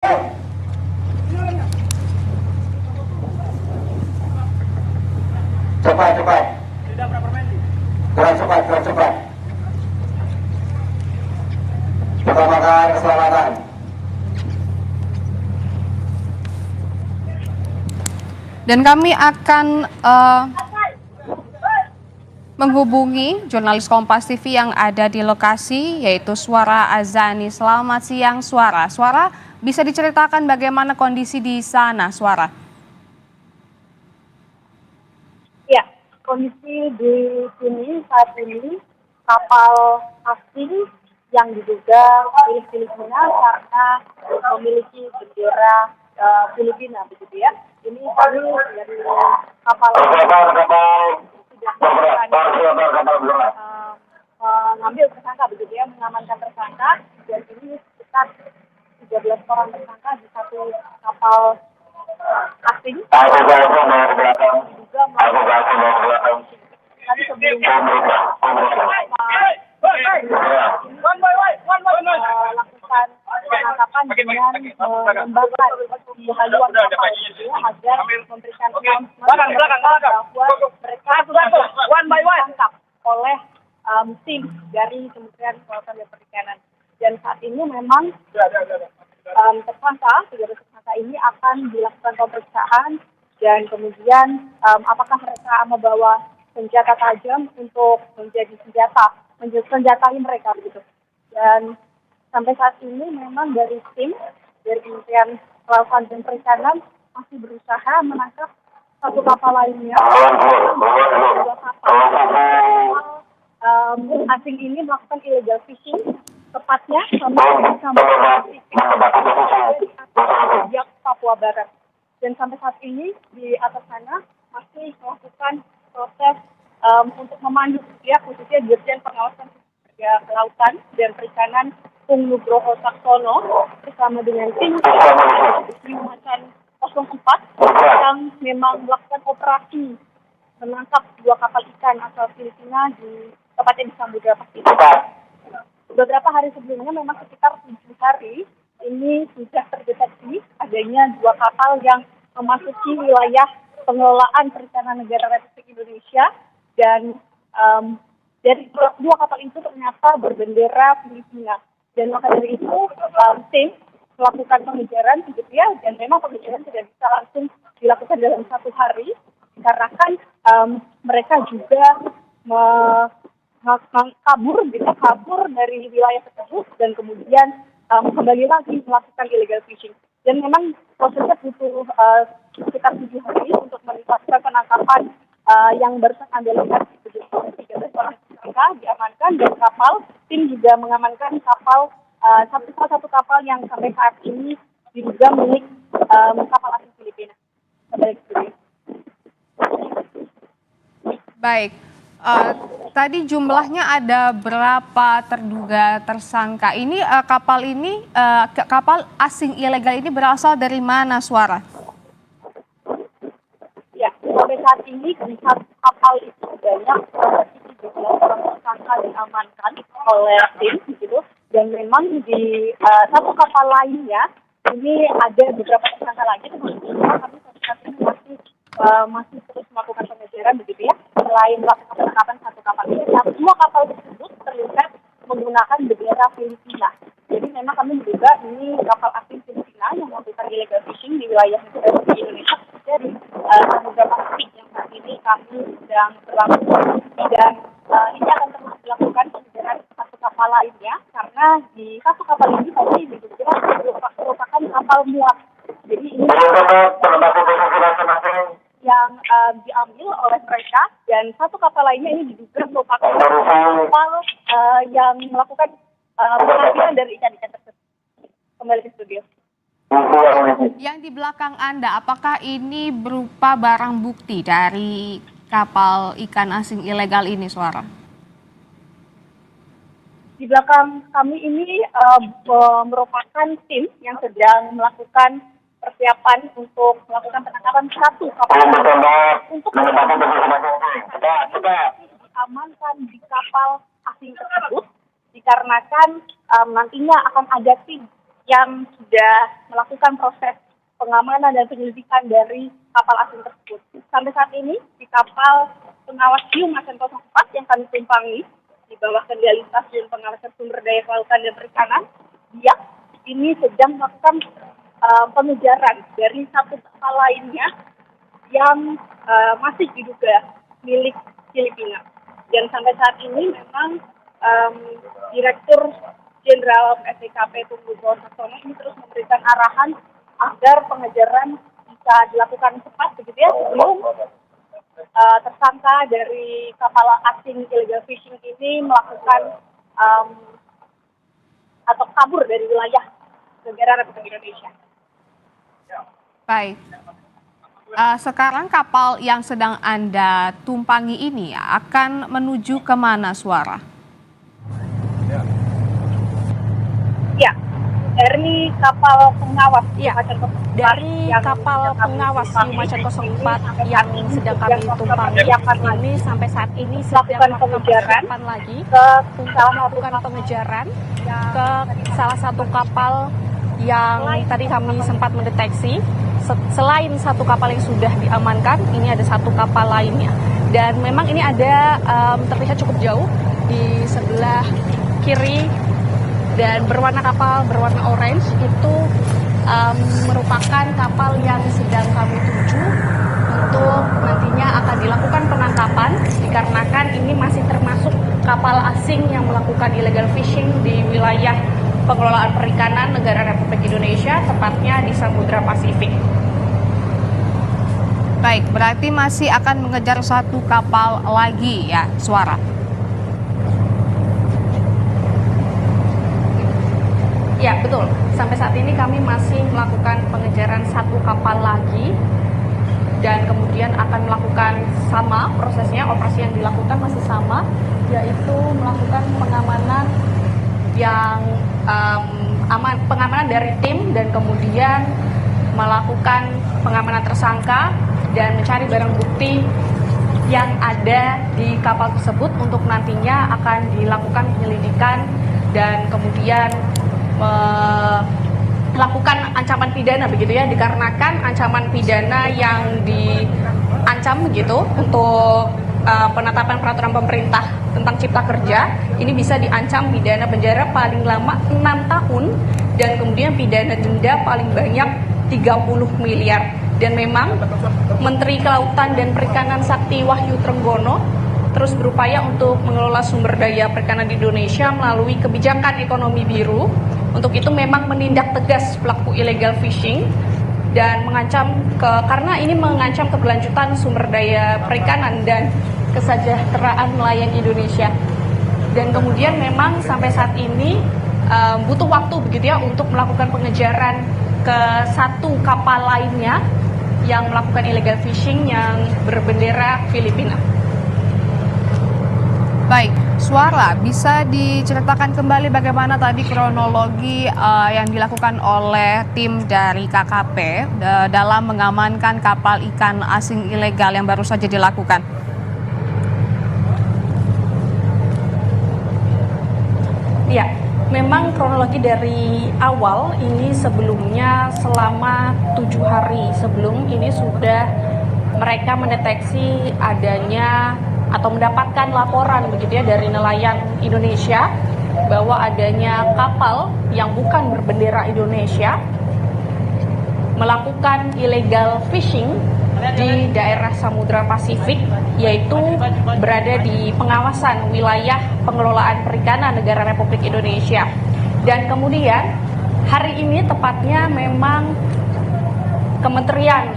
Cepat. Gerak cepat. Utamakan keselamatan. Dan kami akan menghubungi jurnalis Kompas TV yang ada di lokasi, yaitu Suara Azani. Selamat siang, Suara. Suara, bisa diceritakan bagaimana kondisi di sana, Suara? Ya, kondisi di sini saat ini kapal asing yang diduga milik Filipina karena memiliki bendera Filipina, begitu ya. Ini kami dari kapal mengambil tersangka, begitu ya, mengamankan tersangka, dan ini sekitar 13 orang tersangka di satu kapal asing. Juga melakukan tadi sebelumnya lakukan penangkapan dengan menembakkan haluan kapal agar memberikan bahwa mereka ditangkap oleh tim dari Kementerian Kelautan dan Perikanan. Dan saat ini memang tersangka ini akan dilakukan pemeriksaan dan kemudian apakah mereka membawa senjata tajam untuk menjadi senjatai mereka begitu. Dan sampai saat ini memang dari tim dari Kementerian Kelautan dan Perikanan masih berusaha menangkap satu kapal lainnya. Dua kapal asing ini melakukan illegal fishing, tepatnya di Papua Barat. Dan sampai saat ini di atas sana masih melakukan proses untuk memandu ya, khususnya Dirjen Pengawasan Kelautan dan Perikanan Kung Nugroho Saksono bersama dengan tim Macan 04 yang memang melakukan operasi menangkap dua kapal ikan asal Filipina tepatnya di Samudra Pasifik. Beberapa hari sebelumnya memang sekitar 7 hari ini sudah terdeteksi adanya dua kapal yang memasuki wilayah pengelolaan perikanan negara Republik Indonesia, dan dari dua kapal itu ternyata berbendera Filipina. Dan maka dari itu tim melakukan pengejaran begitu ya, dan memang pengejaran tidak bisa langsung dilakukan dalam satu hari karena kan mereka juga kabur dari wilayah tersebut dan kemudian kembali lagi melakukan illegal fishing. Dan memang prosesnya butuh sekitar 7 hari untuk melakukan penangkapan yang barusan Anda lihat. 13 orang tersangka diamankan dan tim juga mengamankan kapal salah satu kapal yang sampai saat ini diduga milik kapal asing Filipina. Baik. Tadi jumlahnya ada berapa terduga tersangka? Ini kapal asing ilegal ini berasal dari mana, Suara? Ya, sampai saat ini di satu kapal itu banyak 13 orang tersangka diamankan oleh tim, gitu. Dan memang di satu kapal lainnya ini ada beberapa tersangka lagi, termasuk kami saat ini masih terus melakukan pengejaran begitu ya. Selain melakukan penangkapan satu kapal ini, semua kapal tersebut terlihat menggunakan bendera Filipina. Jadi memang kami menduga ini kapal asing Filipina yang melakukan illegal fishing di wilayah Republik Indonesia dari Samudra Pasifik yang saat ini kami sedang berlangsung. Dan ini akan terus dilakukan pengejaran satu kapal lainnya karena di satu kapal ini tadi diduga merupakan kapal muat. Jadi ini yang diambil oleh mereka, dan satu kapal lainnya ini diduga merupakan kapal yang melakukan pengambilan dari ikan-ikan tersebut. Kembali ke studio. Yang di belakang Anda, apakah ini berupa barang bukti dari kapal ikan asing ilegal ini, Suara? Di belakang kami ini merupakan tim yang sedang melakukan persiapan untuk melakukan penangkapan satu kapal untuk diamankan di kapal asing tersebut dikarenakan nantinya akan ada tim yang sudah melakukan proses pengamanan dan penyelidikan dari kapal asing tersebut. Sampai saat ini di kapal pengawas hiu Macan 04 yang kami tumpangi di bawah kendali Stasiun Pengawasan Sumber Daya Kelautan dan Perikanan, dia ini sedang melakukan pengejaran dari satu kapal lainnya yang masih diduga milik Filipina. Dan sampai saat ini memang Direktur Jenderal SDKP Tunggu Saksono ini terus memberikan arahan agar pengejaran bisa dilakukan cepat begitu ya, sebelum tersangka dari kapal asing illegal fishing ini melakukan atau kabur dari wilayah negara Republik Indonesia. Baik. Sekarang kapal yang sedang Anda tumpangi ini akan menuju kemana, Suara? Ya, dari kapal pengawas Ya, Macan 04 dari yang kapal sedang kami pengawas tumpangi, Hiu Macan 04 ini yang sedang kami tumpangi ini sampai saat ini sedang melakukan melakukan pengejaran persiapan lagi ke untuk salah satu melakukan pengejaran ke salah satu kapal yang tadi kami sempat mendeteksi. Selain satu kapal yang sudah diamankan, ini ada satu kapal lainnya. Dan memang ini ada terlihat cukup jauh di sebelah kiri dan kapal berwarna orange itu merupakan kapal yang sedang kami tuju untuk nantinya akan dilakukan penangkapan dikarenakan ini masih termasuk kapal asing yang melakukan illegal fishing di wilayah pengelolaan perikanan negara Republik Indonesia, tepatnya di Samudra Pasifik. Baik, berarti masih akan mengejar satu kapal lagi ya, Suara? Ya, betul. Sampai saat ini kami masih melakukan pengejaran satu kapal lagi dan kemudian akan melakukan sama prosesnya, operasi yang dilakukan masih sama, yaitu melakukan pengamanan yang pengamanan dari tim dan kemudian melakukan pengamanan tersangka dan mencari barang bukti yang ada di kapal tersebut untuk nantinya akan dilakukan penyelidikan dan kemudian melakukan ancaman pidana begitu ya, dikarenakan ancaman pidana yang diancam begitu untuk penetapan peraturan pemerintah tentang cipta kerja ini bisa diancam pidana penjara paling lama 6 tahun dan kemudian pidana denda paling banyak 30 miliar. Dan memang Menteri Kelautan dan Perikanan Sakti Wahyu Trenggono terus berupaya untuk mengelola sumber daya perikanan di Indonesia melalui kebijakan ekonomi biru. Untuk itu memang menindak tegas pelaku illegal fishing dan karena ini mengancam keberlanjutan sumber daya perikanan dan kesejahteraan nelayan Indonesia. Dan kemudian memang sampai saat ini butuh waktu begitu ya untuk melakukan pengejaran ke satu kapal lainnya yang melakukan illegal fishing yang berbendera Filipina. Baik, Suara, bisa diceritakan kembali bagaimana tadi kronologi yang dilakukan oleh tim dari KKP dalam mengamankan kapal ikan asing ilegal yang baru saja dilakukan? Ya, memang kronologi dari awal ini sebelumnya selama 7 hari sebelum ini sudah mereka mendeteksi adanya atau mendapatkan laporan begitu ya dari nelayan Indonesia bahwa adanya kapal yang bukan berbendera Indonesia melakukan illegal fishing di daerah Samudra Pasifik, yaitu berada di pengawasan wilayah pengelolaan perikanan negara Republik Indonesia. Dan kemudian hari ini tepatnya memang Kementerian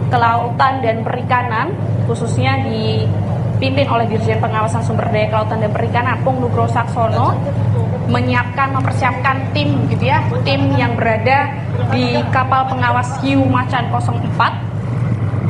Kelautan dan Perikanan khususnya dipimpin oleh Dirjen Pengawasan Sumber Daya Kelautan dan Perikanan Pung Nugroho Saksono mempersiapkan tim gitu ya, tim yang berada di kapal pengawas hiu Macan 04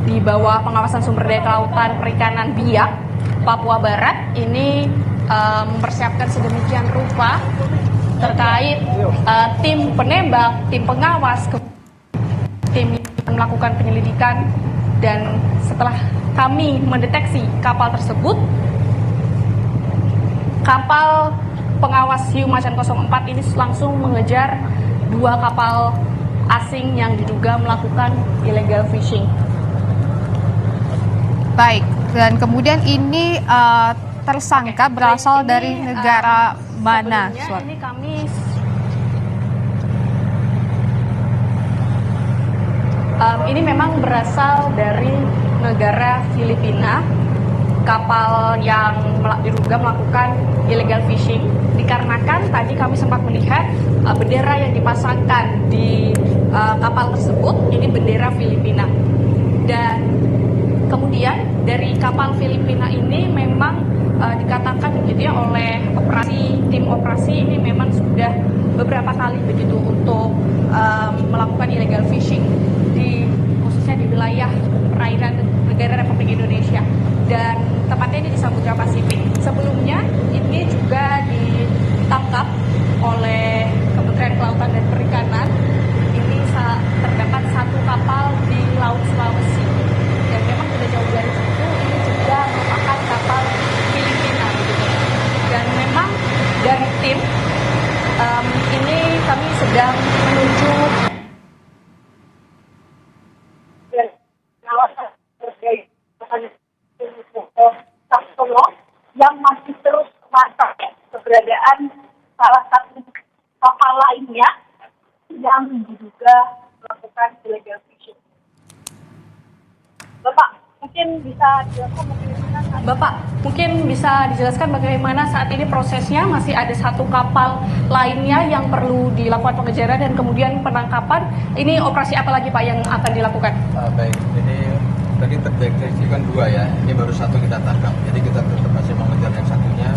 di bawah pengawasan sumber daya kelautan perikanan Biak, Papua Barat ini mempersiapkan sedemikian rupa terkait tim penembak, tim pengawas, tim yang melakukan penyelidikan. Dan setelah kami mendeteksi kapal tersebut, kapal pengawas hiu Macan 04 ini langsung mengejar 2 kapal asing yang diduga melakukan illegal fishing. Baik, dan kemudian ini tersangka berasal Baik, dari ini, negara mana? Sebelumnya Suat? ini ini memang berasal dari negara Filipina. Kapal yang diduga melakukan illegal fishing dikarenakan tadi kami sempat melihat bendera yang dipasangkan di kapal tersebut ini bendera Filipina. Dan kemudian dari kapal Filipina ini memang dikatakan begitu ya oleh tim operasi ini memang sudah beberapa kali begitu untuk melakukan illegal fishing khususnya di wilayah perairan negara Republik Indonesia dan tepatnya ini di Samudra Pasifik. Sebelumnya ini juga ditangkap oleh Kementerian Kelautan dan Perikanan. Ini terdapat 1 kapal di Laut Sulawesi dan memang tidak jauh dari situ ini juga merupakan kapal Filipina begitu. Dan memang dari tim ini kami sedang menuju yang masih terus memantau keberadaan salah satu kapal lainnya yang diduga melakukan illegal fishing. Bapak, mungkin bisa dijelaskan bagaimana saat ini prosesnya. Masih ada 1 kapal lainnya yang perlu dilakukan pengejaran dan kemudian penangkapan. Ini operasi apa lagi Pak yang akan dilakukan? Baik, ini tadi terdeteksi kan 2 ya, ini baru 1 kita tangkap. Jadi kita tetap masih mengejar yang satunya.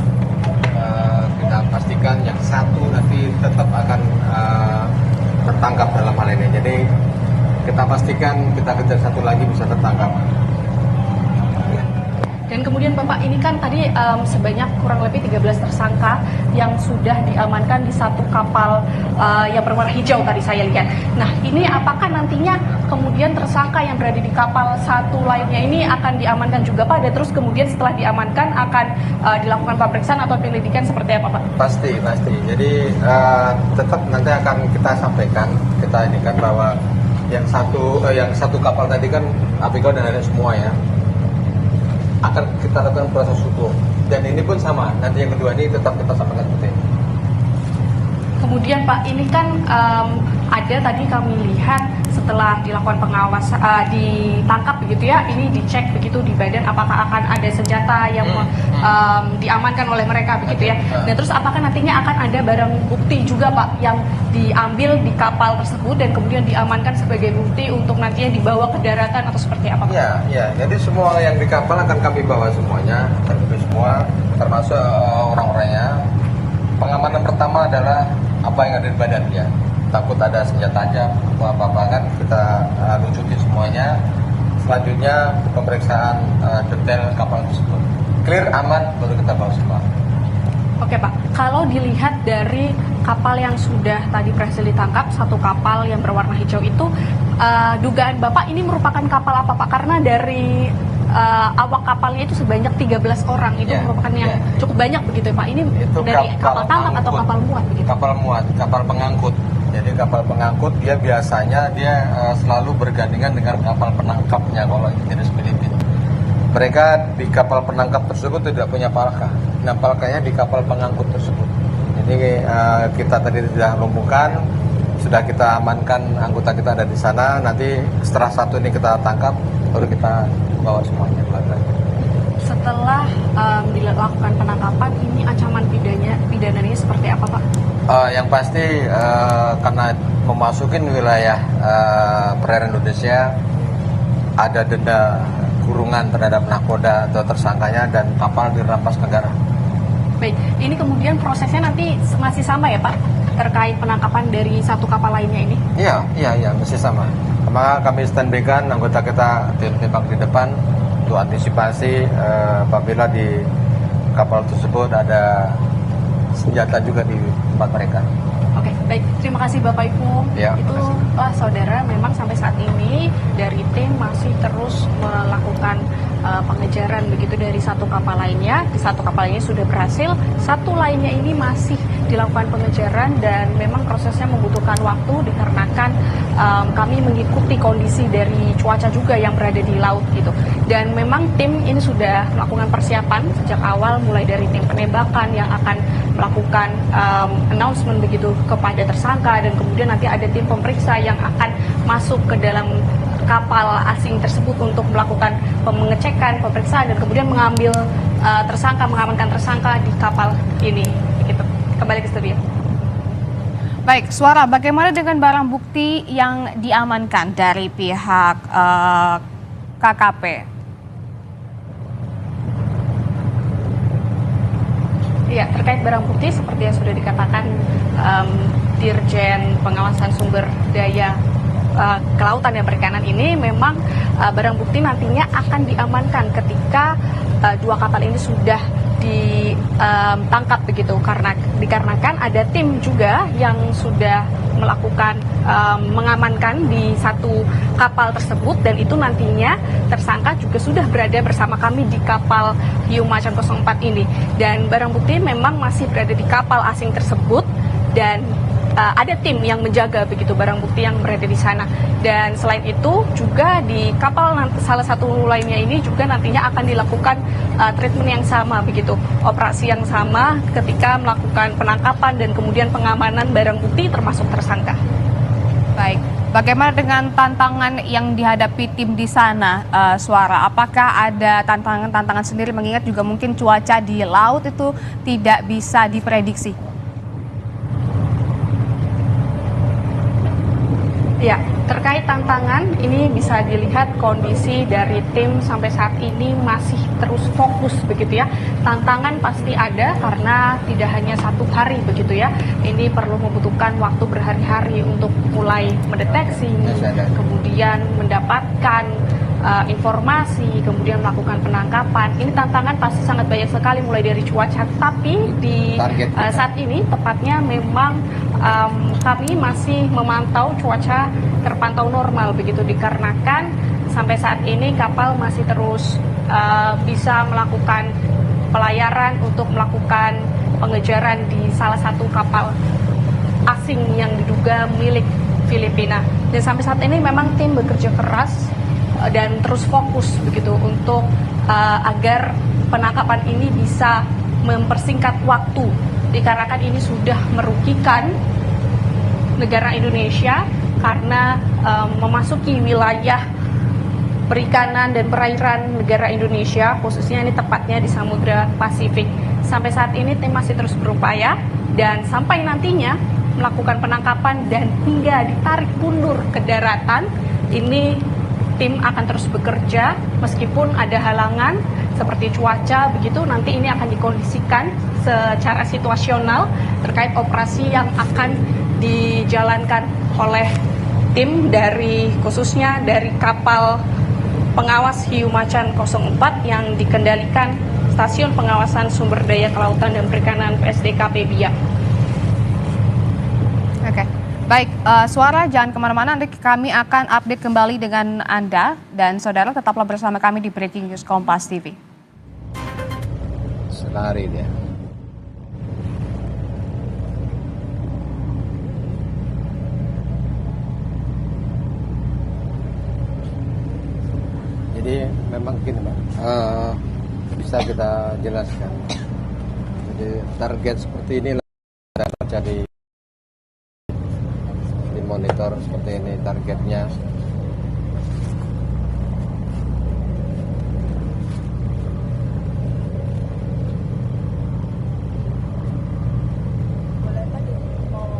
Kita pastikan yang 1 nanti tetap akan tertangkap dalam hal ini. Jadi kita pastikan kita kejar 1 lagi bisa tertangkap. Dan kemudian Bapak ini kan tadi sebanyak kurang lebih 13 tersangka yang sudah diamankan di 1 kapal yang berwarna hijau tadi saya lihat. Nah ini apakah nantinya kemudian tersangka yang berada di kapal 1 lainnya ini akan diamankan juga Pak? Dan terus kemudian setelah diamankan akan dilakukan pemeriksaan atau penyelidikan seperti apa Pak? Pasti. Jadi tetap nanti akan kita sampaikan, kita ini kan bahwa yang satu kapal tadi kan APK dan ada semua ya. Akan kita lakukan proses hukum dan ini pun sama, nanti yang kedua ini tetap kita sampaikan seperti ini. Kemudian Pak ini kan ada tadi kami lihat setelah dilakukan pengawasan ditangkap begitu ya, ini dicek begitu di badan apakah akan ada senjata yang diamankan oleh mereka begitu ya. Dan terus apakah nantinya akan ada barang bukti juga Pak yang diambil di kapal tersebut dan kemudian diamankan sebagai bukti untuk nantinya dibawa ke daratan atau seperti apa Pak? Ya, jadi semua yang di kapal akan kami bawa semuanya, semua termasuk orang-orangnya. Pengamanan pertama adalah apa yang ada di badannya. Takut ada senjata tajam atau apa-apa kan kita lucutin semuanya. Selanjutnya pemeriksaan detail kapal tersebut. Clear, aman, baru kita bawa semua. Oke Pak, kalau dilihat dari kapal yang sudah tadi berhasil ditangkap, 1 kapal yang berwarna hijau itu, dugaan Bapak ini merupakan kapal apa Pak? Karena dari awak kapalnya itu sebanyak 13 orang, itu merupakan yang cukup banyak begitu Pak. Ini itu dari kapal tangkap atau kapal muat begitu? Kapal muat, kapal pengangkut. Jadi kapal pengangkut dia biasanya selalu bergandengan dengan kapal penangkapnya kalau jenis Filipina. Mereka di kapal penangkap tersebut tidak punya palka. Nah, palkanya di kapal pengangkut tersebut. Jadi kita tadi sudah lumpuhkan, sudah kita amankan anggota kita ada di sana. Nanti setelah 1 ini kita tangkap, baru kita bawa semuanya pelan-pelan. Setelah dilakukan penangkapan, ini ancaman pidananya seperti apa Pak? Yang pasti karena memasukin wilayah perairan Indonesia ada denda kurungan terhadap nakoda atau tersangkanya dan kapal dirampas negara. Baik, ini kemudian prosesnya nanti masih sama ya Pak terkait penangkapan dari 1 kapal lainnya ini? Iya, masih sama. Maka kami standby-kan anggota kita tim tembak di depan untuk antisipasi apabila di kapal tersebut ada senjata juga di tempat mereka. Oke, baik. Terima kasih Bapak Ibu. Ya, Itu saudara, memang sampai saat ini dari tim masih terus melakukan pengejaran begitu dari 1 kapal lainnya. Di 1 kapal lainnya sudah berhasil, 1 lainnya ini masih dilakukan pengejaran dan memang prosesnya membutuhkan waktu dikarenakan kami mengikuti kondisi dari cuaca juga yang berada di laut gitu. Dan memang tim ini sudah melakukan persiapan sejak awal, mulai dari tim penembakan yang akan melakukan announcement begitu kepada tersangka, dan kemudian nanti ada tim pemeriksa yang akan masuk ke dalam kapal asing tersebut untuk melakukan pengecekan, pemeriksaan, dan kemudian mengambil mengamankan tersangka di kapal ini. Gitu. Kembali ke studio. Baik, Suara, bagaimana dengan barang bukti yang diamankan dari pihak KKP? Ya, terkait barang bukti seperti yang sudah dikatakan Dirjen Pengawasan Sumber Daya Kelautan dan Perikanan ini, memang barang bukti nantinya akan diamankan ketika dua kapal ini sudah ditangkap begitu, dikarenakan ada tim juga yang sudah melakukan mengamankan di satu kapal tersebut, dan itu nantinya tersangka juga sudah berada bersama kami di kapal Hiu Macan 04 ini, dan barang bukti memang masih berada di kapal asing tersebut, dan ada tim yang menjaga begitu barang bukti yang berada di sana. Dan selain itu juga di kapal salah satu lainnya ini juga nantinya akan dilakukan treatment yang sama begitu, operasi yang sama ketika melakukan penangkapan dan kemudian pengamanan barang bukti termasuk tersangka. Baik, bagaimana dengan tantangan yang dihadapi tim di sana, Suara? Apakah ada tantangan sendiri, mengingat juga mungkin cuaca di laut itu tidak bisa diprediksi? Ya, terkait tantangan ini bisa dilihat kondisi dari tim sampai saat ini masih terus fokus begitu ya. Tantangan pasti ada karena tidak hanya satu hari begitu ya. Ini perlu membutuhkan waktu berhari-hari untuk mulai mendeteksi, kemudian mendapatkan informasi, kemudian melakukan penangkapan. Ini tantangan pasti sangat banyak sekali, mulai dari cuaca. Tapi di saat ini tepatnya memang kami masih memantau cuaca terpantau normal begitu, dikarenakan sampai saat ini kapal masih terus bisa melakukan pelayaran untuk melakukan pengejaran di salah satu kapal asing yang diduga milik Filipina. Dan sampai saat ini memang tim bekerja keras dan terus fokus begitu untuk agar penangkapan ini bisa mempersingkat waktu, dikarenakan ini sudah merugikan negara Indonesia karena memasuki wilayah perikanan dan perairan negara Indonesia, khususnya ini tepatnya di Samudra Pasifik. Sampai saat ini tim masih terus berupaya, dan sampai nantinya melakukan penangkapan dan hingga ditarik mundur ke daratan, ini tim akan terus bekerja meskipun ada halangan seperti cuaca begitu. Nanti ini akan dikondisikan secara situasional terkait operasi yang akan dijalankan oleh tim dari, khususnya dari kapal pengawas Hiu Macan 04 yang dikendalikan Stasiun Pengawasan Sumber Daya Kelautan dan Perikanan PSDKP Biak. Oke. Baik, Suara, jangan kemana-mana, nanti kami akan update kembali dengan Anda, dan saudara tetaplah bersama kami di Breaking News Kompas TV. Selari dia. Jadi memang gini Pak, bisa kita jelaskan. Jadi target seperti ini terjadi, monitor seperti ini targetnya.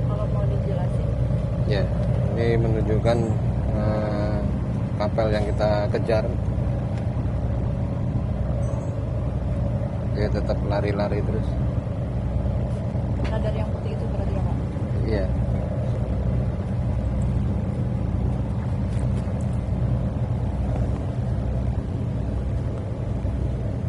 Kalau mau dijelasin. Ya, ini menunjukkan kapal yang kita kejar. Dia tetap lari-lari terus. Radar yang putih itu berarti apa? Iya.